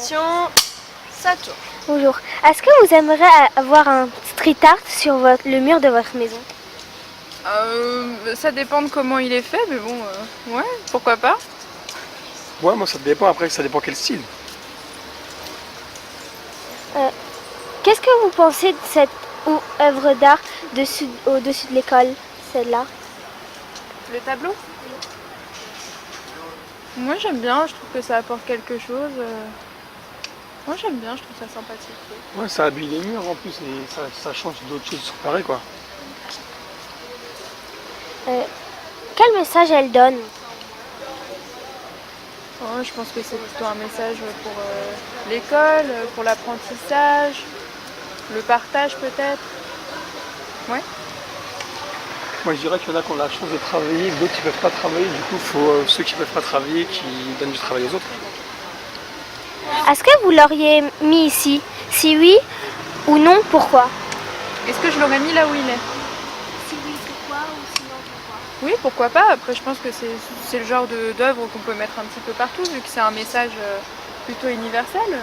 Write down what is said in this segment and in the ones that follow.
question, ça tourne. Bonjour. Est-ce que vous aimeriez avoir un street art sur le mur de votre maison? Ça dépend de comment il est fait, mais bon, ouais, pourquoi pas. Ouais, moi ça dépend, après ça dépend quel style. Qu'est-ce que vous pensez de cette œuvre d'art au-dessus de l'école, celle-là? Le tableau? Moi j'aime bien, je trouve que ça apporte quelque chose. Moi j'aime bien, je trouve ça sympathique. Ouais, ça habille les murs en plus et ça change d'autres choses séparées quoi. Quel message elle donne? Je pense que c'est plutôt un message pour l'école, pour l'apprentissage, le partage peut-être. Ouais. Moi je dirais qu'il y en a qui ont la chance de travailler, d'autres qui ne peuvent pas travailler, du coup il faut ceux qui ne peuvent pas travailler qui donnent du travail aux autres. Est-ce que vous l'auriez mis ici? Si oui ou non, pourquoi? Est-ce que je l'aurais mis là où il est? Si oui, pourquoi ou sinon pourquoi? Oui, pourquoi pas. Après, je pense que c'est le genre d'œuvre qu'on peut mettre un petit peu partout, vu que c'est un message plutôt universel.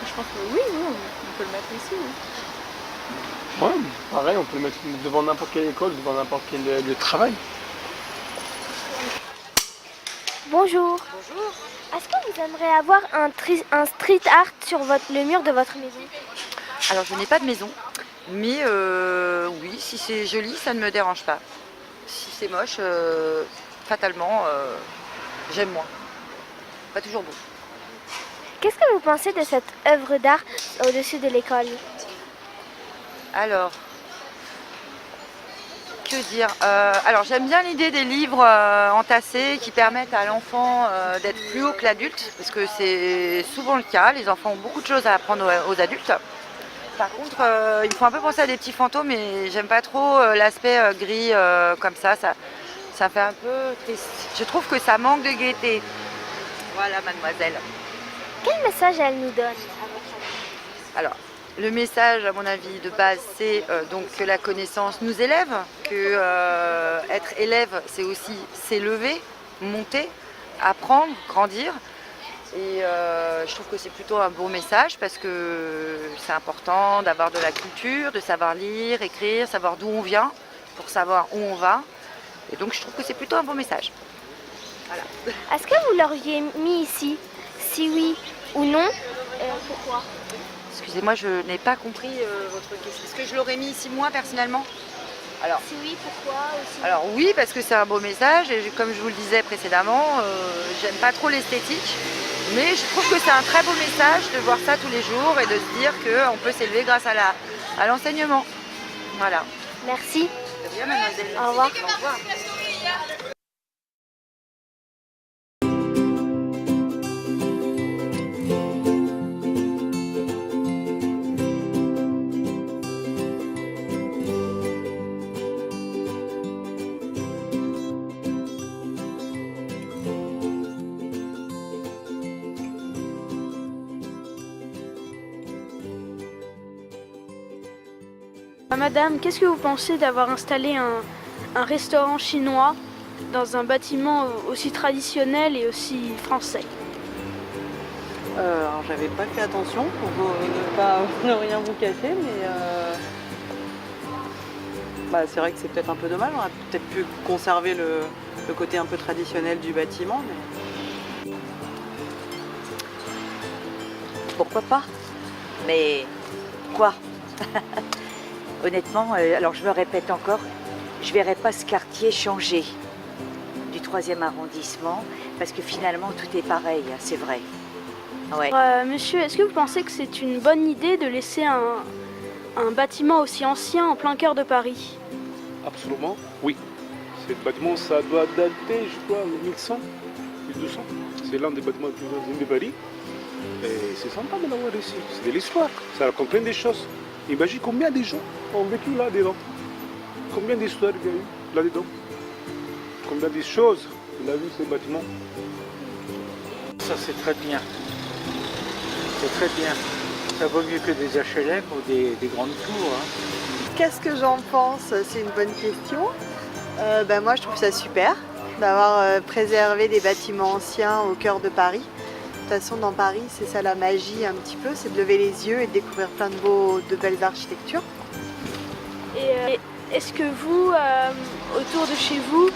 Je pense que oui, on peut le mettre ici. Oui. Ouais, pareil, on peut le mettre devant n'importe quelle école, devant n'importe quel lieu de travail. Bonjour. Bonjour. Est-ce que vous aimeriez avoir un street art sur le mur de votre maison? Alors je n'ai pas de maison, mais oui, si c'est joli, ça ne me dérange pas. Si c'est moche, fatalement, j'aime moins. Pas toujours beau. Qu'est-ce que vous pensez de cette œuvre d'art au-dessus de l'école? Alors, que dire? Alors j'aime bien l'idée des livres entassés qui permettent à l'enfant d'être plus haut que l'adulte, parce que c'est souvent le cas, les enfants ont beaucoup de choses à apprendre aux adultes. Par contre, il faut un peu penser à des petits fantômes et j'aime pas trop l'aspect gris comme ça fait un peu triste. Je trouve que ça manque de gaieté. Voilà, mademoiselle. Quel message elle nous donne à votre avis? Alors, le message, à mon avis, de base, c'est donc que la connaissance nous élève, que être élève, c'est aussi s'élever, monter, apprendre, grandir. Et je trouve que c'est plutôt un beau message parce que c'est important d'avoir de la culture, de savoir lire, écrire, savoir d'où on vient pour savoir où on va. Et donc je trouve que c'est plutôt un beau message. Voilà. Est-ce que vous l'auriez mis ici? Si oui ou non, pourquoi? Excusez-moi, je n'ai pas compris votre question. Est-ce que je l'aurais mis ici moi personnellement? Alors, Si oui, pourquoi aussi? alors oui, parce que c'est un beau message et comme je vous le disais précédemment, j'aime pas trop l'esthétique. Mais je trouve que c'est un très beau message de voir ça tous les jours et de se dire qu'on peut s'élever grâce à l'enseignement. Voilà. Merci. C'est bien, mademoiselle. Au revoir. Au revoir. Madame, qu'est-ce que vous pensez d'avoir installé un restaurant chinois dans un bâtiment aussi traditionnel et aussi français? Alors j'avais pas fait attention pour ne rien vous cacher, mais c'est vrai que c'est peut-être un peu dommage. On a peut-être pu conserver le côté un peu traditionnel du bâtiment, mais Pourquoi pas? Mais quoi? Honnêtement, alors je me répète encore, je ne verrai pas ce quartier changer du 3e arrondissement parce que finalement tout est pareil, hein, c'est vrai. Ouais. Monsieur, est-ce que vous pensez que c'est une bonne idée de laisser un bâtiment aussi ancien en plein cœur de Paris? Absolument, oui. Ce bâtiment, ça doit dater, je crois, de 1100, 1200. C'est l'un des bâtiments les plus anciens de Paris. Et c'est sympa de l'avoir ici. C'est de l'histoire. Ça raconte plein de choses. Imagine combien de gens ont vécu là-dedans. Combien d'histoires il y a eu là-dedans. Combien de choses il a vu ce bâtiment. Ça c'est très bien. C'est très bien. Ça vaut mieux que des HLM ou des grandes tours. Hein. Qu'est-ce que j'en pense? C'est une bonne question. Moi je trouve ça super d'avoir préservé des bâtiments anciens au cœur de Paris. toute façon, dans Paris, c'est ça la magie un petit peu, c'est de lever les yeux et de découvrir plein de belles architectures. Et est-ce que vous, autour de chez vous,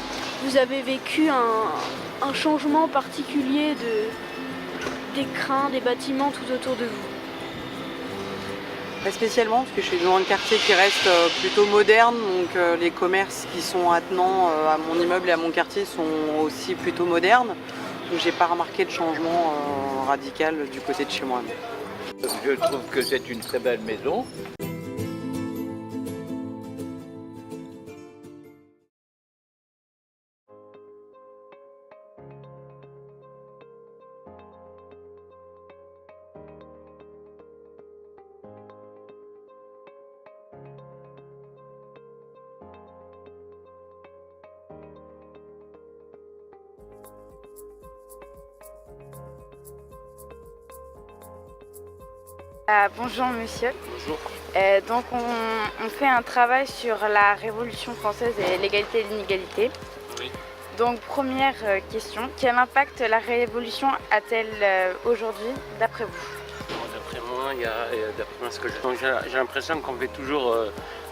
vous avez vécu un changement particulier d'écrin, des bâtiments tout autour de vous? Pas spécialement, parce que je suis dans un quartier qui reste plutôt moderne, donc les commerces qui sont attenants à mon immeuble et à mon quartier sont aussi plutôt modernes. Donc j'ai pas remarqué de changement radical du côté de chez moi. Je trouve que c'est une très belle maison. Bonjour monsieur. Bonjour. Donc on fait un travail sur la Révolution française et l'égalité et l'inégalité. Oui. Donc première question, quel impact la Révolution a-t-elle aujourd'hui d'après vous? D'après moi, d'après ce que j'ai l'impression qu'on fait toujours,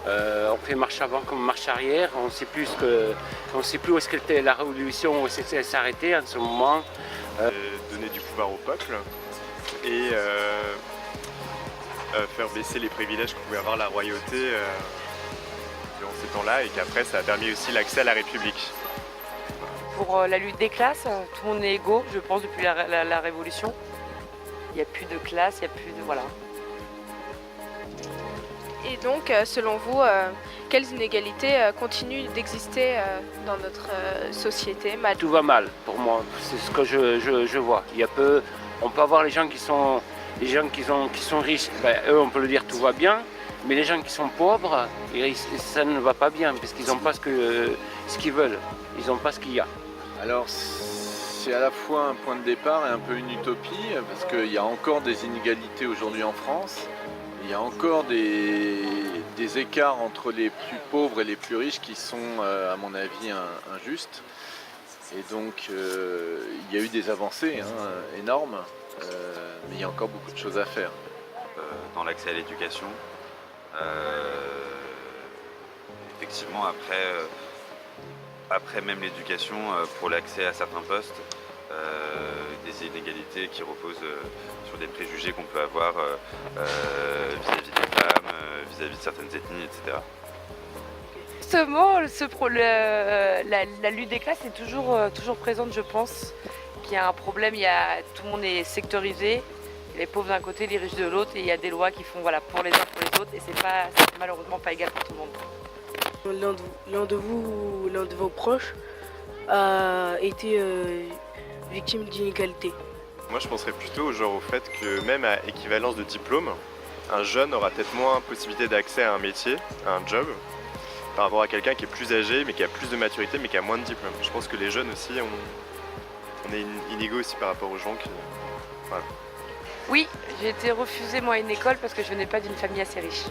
on fait marche avant comme marche arrière. On ne sait plus où est-ce qu'était la Révolution, où est-ce qu'elle s'est arrêtée en ce moment. Donner du pouvoir au peuple et faire baisser les privilèges que pouvait avoir la royauté durant ces temps-là et qu'après ça a permis aussi l'accès à la République. Pour la lutte des classes, tout le monde est égaux, je pense, depuis la Révolution. Il n'y a plus de classe, il n'y a plus de... voilà. Et donc, selon vous, quelles inégalités continuent d'exister dans notre société? Tout va mal pour moi, c'est ce que je vois. On peut avoir les gens qui sont riches, eux on peut le dire tout va bien, mais les gens qui sont pauvres, ça ne va pas bien parce qu'ils n'ont pas ce qu'ils veulent, ils n'ont pas ce qu'il y a. Alors c'est à la fois un point de départ et un peu une utopie parce qu'il y a encore des inégalités aujourd'hui en France, il y a encore des écarts entre les plus pauvres et les plus riches qui sont à mon avis injustes. Et donc il y a eu des avancées énormes, mais il y a encore beaucoup de choses à faire. Dans l'accès à l'éducation, effectivement après même l'éducation, pour l'accès à certains postes, des inégalités qui reposent sur des préjugés qu'on peut avoir vis-à-vis des femmes, vis-à-vis de certaines ethnies, etc. Justement, la lutte des classes est toujours présente, je pense. Qu'il y a un problème, tout le monde est sectorisé, les pauvres d'un côté, les riches de l'autre, et il y a des lois qui font pour les uns pour les autres, et c'est malheureusement pas égal pour tout le monde. L'un de vos proches a été victime d'inégalité. Moi je penserais plutôt au fait que même à équivalence de diplôme, un jeune aura peut-être moins possibilité d'accès à un métier, à un job, par rapport à quelqu'un qui est plus âgé, mais qui a plus de maturité, mais qui a moins de diplômes. Je pense que les jeunes aussi, on est inégaux aussi par rapport aux gens qui... Voilà. Oui, j'ai été refusée moi à une école parce que je venais pas d'une famille assez riche.